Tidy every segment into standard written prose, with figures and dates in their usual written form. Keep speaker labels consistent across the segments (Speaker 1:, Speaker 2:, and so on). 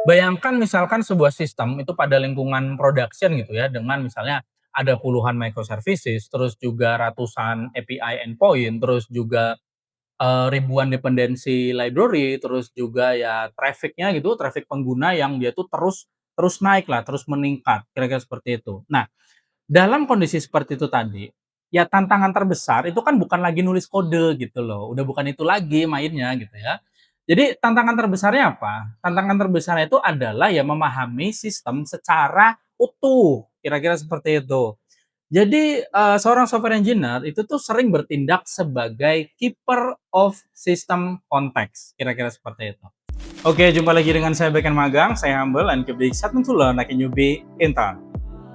Speaker 1: Bayangkan misalkan sebuah sistem itu pada lingkungan production gitu ya, dengan misalnya ada puluhan microservices, terus juga ratusan API endpoint, terus juga, ribuan dependensi library, terus juga ya traffic-nya gitu, traffic pengguna yang dia tuh terus terus naik lah, terus meningkat, kira-kira seperti itu. Nah, dalam kondisi seperti itu tadi, ya tantangan terbesar itu kan bukan lagi nulis kode gitu loh, udah bukan itu lagi mainnya gitu ya. Jadi tantangan terbesarnya apa? Tantangan terbesarnya itu adalah ya memahami sistem secara utuh, kira-kira seperti itu. Jadi, seorang software engineer itu tuh sering bertindak sebagai keeper of system context, kira-kira seperti itu. Oke, jumpa lagi dengan saya Beken Magang, saya Humble and keep the excitement to learn like a newbie intern.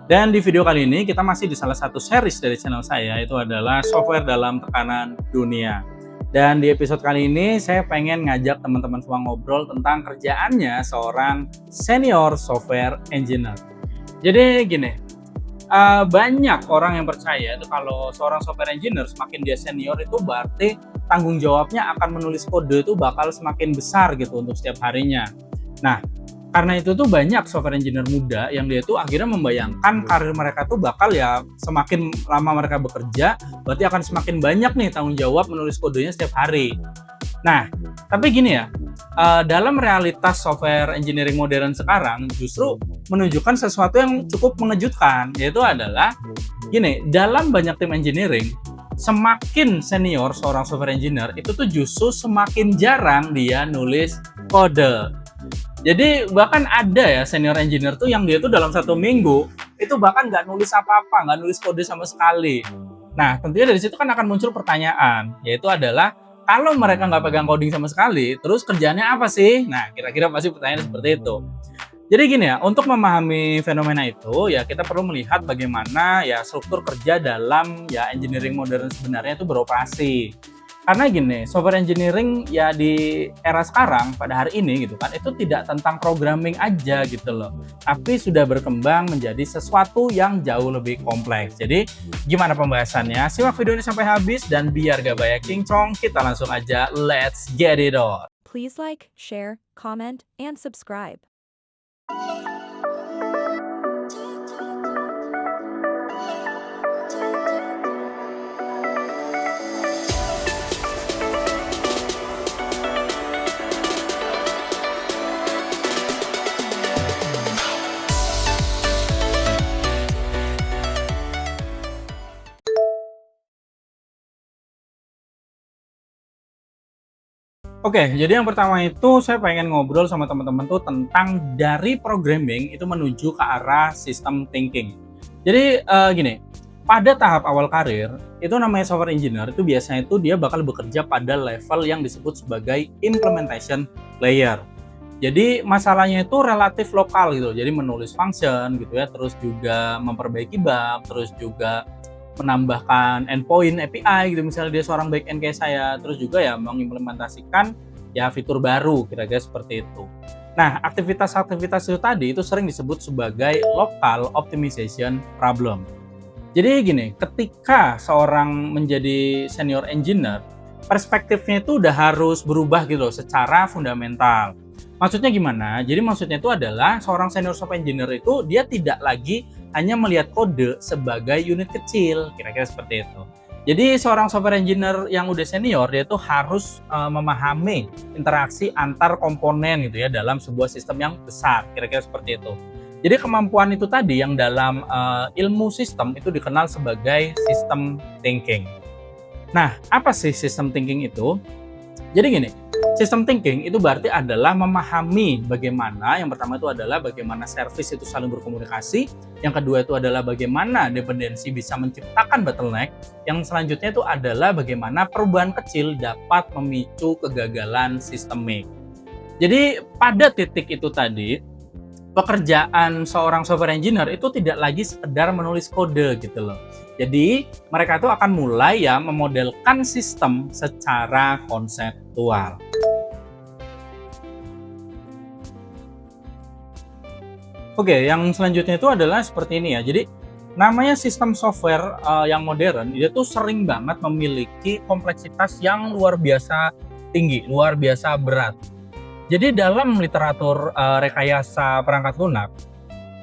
Speaker 1: Dan di video kali ini kita masih di salah satu series dari channel saya, itu adalah software dalam tekanan dunia. Dan di episode kali ini saya pengen ngajak teman-teman semua ngobrol tentang kerjaannya seorang senior software engineer. Jadi gini, banyak orang yang percaya itu kalau seorang software engineer semakin dia senior itu berarti tanggung jawabnya akan menulis kode itu bakal semakin besar gitu untuk setiap harinya. Nah, karena itu tuh banyak software engineer muda yang dia tuh akhirnya membayangkan karir mereka tuh bakal ya semakin lama mereka bekerja, berarti akan semakin banyak nih tanggung jawab menulis kodenya setiap hari. Nah, tapi gini ya, dalam realitas software engineering modern sekarang justru menunjukkan sesuatu yang cukup mengejutkan, yaitu adalah gini, dalam banyak tim engineering, semakin senior seorang software engineer itu tuh justru semakin jarang dia nulis kode. Jadi bahkan ada ya senior engineer tuh yang dia tuh dalam 1 minggu itu bahkan nggak nulis apa-apa, nggak nulis kode sama sekali. Nah, tentunya dari situ kan akan muncul pertanyaan, yaitu adalah kalau mereka nggak pegang coding sama sekali, terus kerjaannya apa sih? Nah, kira-kira pasti pertanyaan seperti itu. Jadi gini ya, untuk memahami fenomena itu, ya kita perlu melihat bagaimana ya struktur kerja dalam ya engineering modern sebenarnya itu beroperasi. Karena gini, software engineering ya di era sekarang pada hari ini gitu kan, itu tidak tentang programming aja gitu loh. Tapi sudah berkembang menjadi sesuatu yang jauh lebih kompleks. Jadi gimana pembahasannya? Simak video ini sampai habis dan biar gak banyak cincong, kita langsung aja let's get it on.
Speaker 2: Please like, share, comment, and subscribe.
Speaker 1: Oke, jadi yang pertama itu saya pengen ngobrol sama teman-teman tuh tentang dari programming itu menuju ke arah system thinking. Jadi gini, pada tahap awal karir itu namanya software engineer itu biasanya itu dia bakal bekerja pada level yang disebut sebagai implementation layer. Jadi masalahnya itu relatif lokal gitu. Jadi menulis function gitu ya, terus juga memperbaiki bug, terus juga menambahkan endpoint API gitu, misalnya dia seorang back end kayak saya, terus juga ya mengimplementasikan ya fitur baru, kira-kira seperti itu. Nah, aktivitas-aktivitas itu tadi itu sering disebut sebagai local optimization problem. Jadi gini, ketika seorang menjadi senior engineer, perspektifnya itu udah harus berubah gitu loh secara fundamental. Maksudnya gimana? Jadi maksudnya itu adalah seorang senior software engineer itu dia tidak lagi hanya melihat kode sebagai unit kecil, kira-kira seperti itu. Jadi seorang software engineer yang udah senior dia tuh harus memahami interaksi antar komponen gitu ya dalam sebuah sistem yang besar, kira-kira seperti itu. Jadi kemampuan itu tadi yang dalam ilmu sistem itu dikenal sebagai system thinking. Nah, apa sih system thinking itu? Jadi gini, system thinking itu berarti adalah memahami bagaimana, yang pertama itu adalah bagaimana service itu saling berkomunikasi, yang kedua itu adalah bagaimana dependensi bisa menciptakan bottleneck, yang selanjutnya itu adalah bagaimana perubahan kecil dapat memicu kegagalan sistemik. Jadi pada titik itu tadi, pekerjaan seorang software engineer itu tidak lagi sekedar menulis kode gitu loh. Jadi mereka tuh akan mulai ya memodelkan sistem secara konseptual. Oke, yang selanjutnya itu adalah seperti ini ya. Jadi namanya sistem software yang modern itu tuh sering banget memiliki kompleksitas yang luar biasa tinggi, luar biasa berat. Jadi dalam literatur, rekayasa perangkat lunak,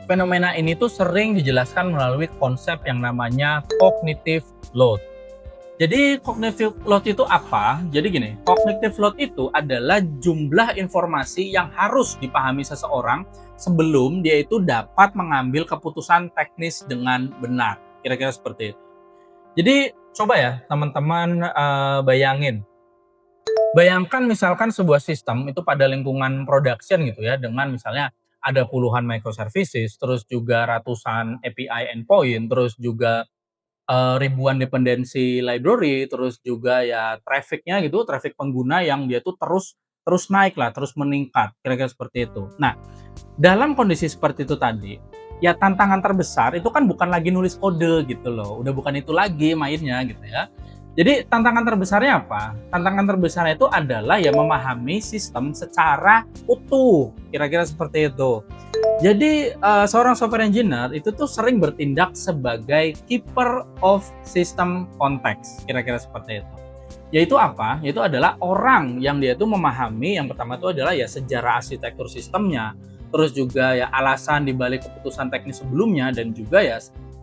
Speaker 1: fenomena ini tuh sering dijelaskan melalui konsep yang namanya cognitive load. Jadi cognitive load itu apa? Jadi gini, cognitive load itu adalah jumlah informasi yang harus dipahami seseorang sebelum dia itu dapat mengambil keputusan teknis dengan benar. Kira-kira seperti itu. Jadi coba ya teman-teman, bayangkan misalkan sebuah sistem itu pada lingkungan production gitu ya, dengan misalnya ada puluhan microservices, terus juga ratusan API endpoint, terus juga ribuan dependensi library, terus juga ya traffic-nya gitu, traffic pengguna yang dia tuh terus terus naik lah, terus meningkat, kira-kira seperti itu. Nah, dalam kondisi seperti itu tadi, ya tantangan terbesar itu kan bukan lagi nulis kode gitu loh, udah bukan itu lagi mainnya gitu ya. Jadi tantangan terbesarnya apa? Tantangan terbesarnya itu adalah ya memahami sistem secara utuh, kira-kira seperti itu. Jadi, seorang software engineer itu tuh sering bertindak sebagai keeper of system context, kira-kira seperti itu. Yaitu apa? Yaitu adalah orang yang dia tuh memahami, yang pertama itu adalah ya sejarah arsitektur sistemnya, terus juga ya alasan dibalik keputusan teknis sebelumnya, dan juga ya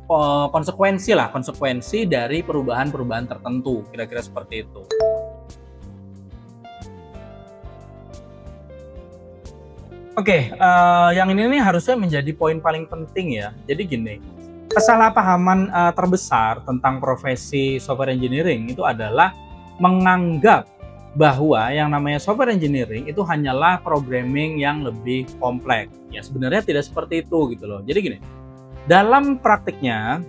Speaker 1: konsekuensi dari perubahan-perubahan tertentu, kira-kira seperti itu. Oke, yang ini nih harusnya menjadi poin paling penting ya. Jadi gini, kesalahpahaman, terbesar tentang profesi software engineering itu adalah menganggap bahwa yang namanya software engineering itu hanyalah programming yang lebih kompleks. Ya sebenarnya tidak seperti itu gitu loh. Jadi gini, dalam praktiknya,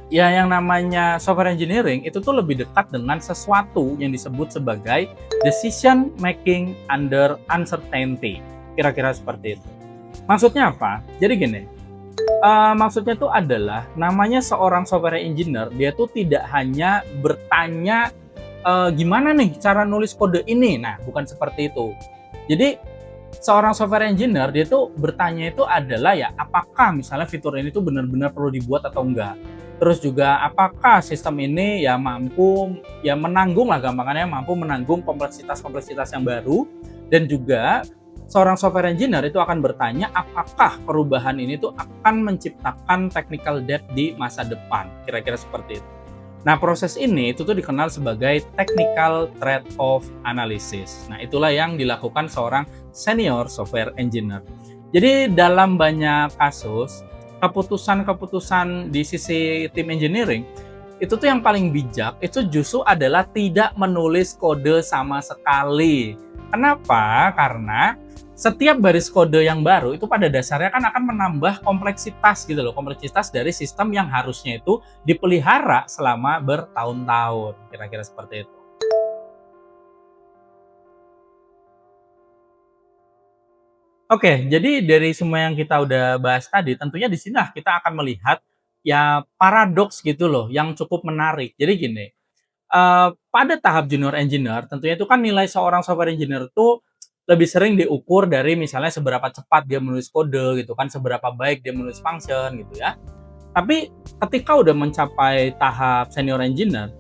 Speaker 1: ya yang namanya software engineering itu tuh lebih dekat dengan sesuatu yang disebut sebagai decision making under uncertainty. Kira-kira seperti itu. Maksudnya apa? Jadi gini, maksudnya itu adalah namanya seorang software engineer, dia tuh tidak hanya bertanya, gimana nih cara nulis kode ini? Nah, bukan seperti itu. Jadi seorang software engineer dia tuh bertanya itu adalah ya apakah misalnya fitur ini tuh benar-benar perlu dibuat atau enggak. Terus juga apakah sistem ini ya mampu ya menanggung lah, gampangannya mampu menanggung kompleksitas-kompleksitas yang baru, dan juga seorang software engineer itu akan bertanya apakah perubahan ini tuh akan menciptakan technical debt di masa depan, kira-kira seperti itu. Nah, proses ini itu tuh dikenal sebagai technical trade-off analysis. Nah, itulah yang dilakukan seorang senior software engineer. Jadi dalam banyak kasus, keputusan-keputusan di sisi tim engineering itu tuh yang paling bijak itu justru adalah tidak menulis kode sama sekali. Kenapa? Karena setiap baris kode yang baru itu pada dasarnya kan akan menambah kompleksitas gitu loh, kompleksitas dari sistem yang harusnya itu dipelihara selama bertahun-tahun, kira-kira seperti itu. Oke, jadi dari semua yang kita udah bahas tadi, tentunya di sini lah kita akan melihat ya paradoks gitu loh, yang cukup menarik. Jadi gini, pada tahap junior engineer, tentunya itu kan nilai seorang software engineer tuh lebih sering diukur dari misalnya seberapa cepat dia menulis kode gitu kan, seberapa baik dia menulis function gitu ya. Tapi ketika udah mencapai tahap senior engineer,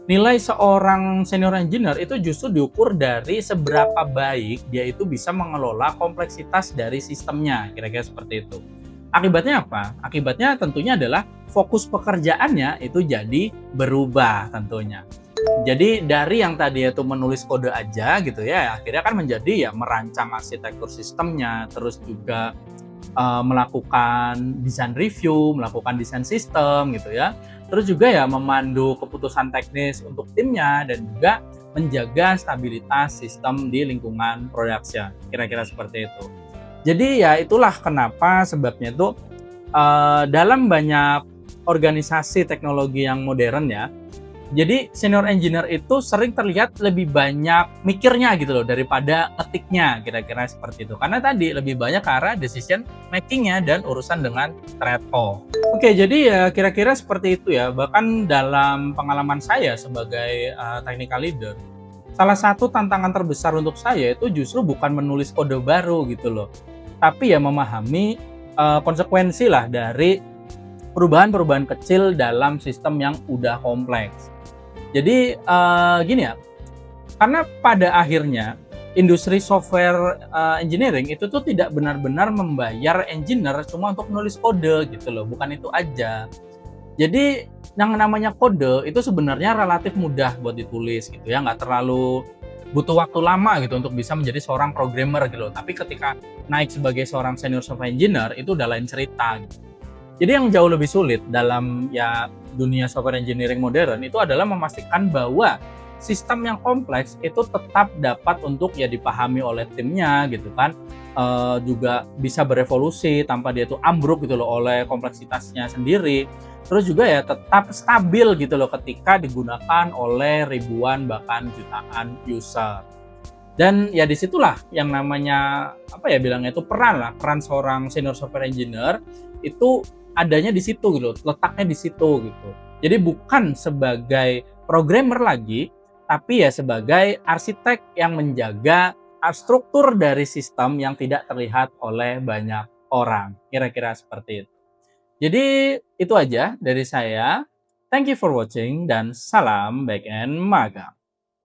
Speaker 1: nilai seorang senior engineer itu justru diukur dari seberapa baik dia itu bisa mengelola kompleksitas dari sistemnya, kira-kira seperti itu. Akibatnya apa? Akibatnya tentunya adalah fokus pekerjaannya itu jadi berubah tentunya. Jadi dari yang tadi itu menulis kode aja gitu ya, akhirnya kan menjadi ya merancang arsitektur sistemnya, terus juga melakukan desain review, melakukan desain sistem gitu ya. Terus juga ya memandu keputusan teknis untuk timnya, dan juga menjaga stabilitas sistem di lingkungan production. Kira-kira seperti itu. Jadi ya itulah kenapa sebabnya itu dalam banyak organisasi teknologi yang modern ya, jadi senior engineer itu sering terlihat lebih banyak mikirnya gitu loh daripada ngetiknya, kira-kira seperti itu. Karena tadi lebih banyak ke arah decision making-nya dan urusan dengan trade-off. Oke, jadi ya kira-kira seperti itu ya. Bahkan dalam pengalaman saya sebagai technical leader, salah satu tantangan terbesar untuk saya itu justru bukan menulis kode baru gitu loh, tapi ya memahami konsekuensi lah dari perubahan-perubahan kecil dalam sistem yang udah kompleks. Jadi gini ya, karena pada akhirnya industri software, engineering itu tuh tidak benar-benar membayar engineer cuma untuk nulis kode gitu loh, bukan itu aja. Jadi yang namanya kode itu sebenarnya relatif mudah buat ditulis gitu ya, nggak terlalu butuh waktu lama gitu untuk bisa menjadi seorang programmer gitu loh. Tapi ketika naik sebagai seorang senior software engineer itu udah lain cerita gitu. Jadi yang jauh lebih sulit dalam ya dunia software engineering modern itu adalah memastikan bahwa sistem yang kompleks itu tetap dapat untuk ya dipahami oleh timnya gitu kan. Juga bisa berevolusi tanpa dia tuh ambruk gitu loh oleh kompleksitasnya sendiri. Terus juga ya tetap stabil gitu loh ketika digunakan oleh ribuan bahkan jutaan user. Dan ya disitulah yang namanya apa ya bilangnya itu peran seorang senior software engineer itu adanya di situ gitu, letaknya di situ gitu. Jadi bukan sebagai programmer lagi, tapi ya sebagai arsitek yang menjaga struktur dari sistem yang tidak terlihat oleh banyak orang. Kira-kira seperti itu. Jadi itu aja dari saya. Thank you for watching dan salam back end magang.